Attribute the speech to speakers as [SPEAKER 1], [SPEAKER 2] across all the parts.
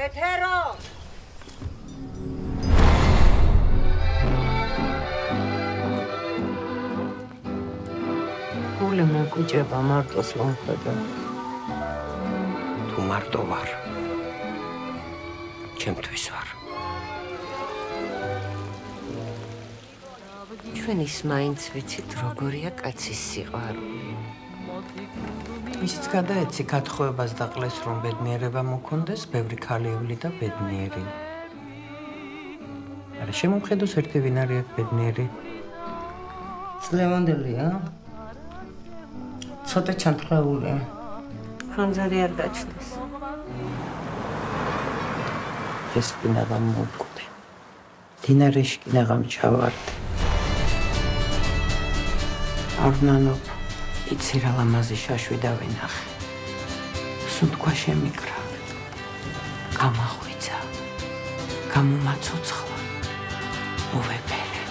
[SPEAKER 1] ეთერო გული მეკუჭება მარტოს ლომხედა
[SPEAKER 2] თუ მარტო ვარ ჩემთვის ვარ ჩვენ ის მაინც ვიცით როგორია კაცის სიყვარული
[SPEAKER 3] ისიც გადაეცი გათხოვებას და ყლეს რომ ბედნიერება მოქონდეს ბევრი ქალიული და ბედნიერი არა შემომხედოს ერთი ვინ არის ბედნიერი
[SPEAKER 1] წლევანდელია ცოტა ჩამთხრეულია
[SPEAKER 2] ხანძარი არ გაჩნდეს
[SPEAKER 3] ეს კინაღამ მოვკვდე დინარეში კინაღამ ჩავარდე არნანო იცი რა ლამაზი შაშვი დავინახე სუნთქვა შემიკრა გამახვიცა გამომაცოცხლა მოვეფერე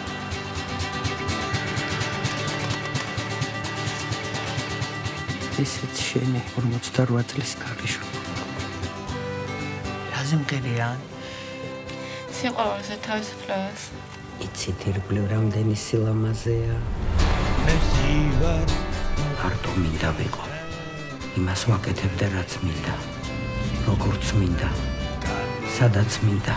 [SPEAKER 3] ისიც შენი 48 წლის ქალიშვილი რაზე მღერია
[SPEAKER 4] სიყვარულზე თავისუფლებას
[SPEAKER 2] იცით ირგვლივ რამდენი სილამაზეა
[SPEAKER 5] მე ვარ
[SPEAKER 2] არტო მინდა ვიყო იმას ვაკეთებდე რაც მინდა როგორც მინდა სადაც მინდა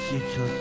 [SPEAKER 5] სიცოცხლე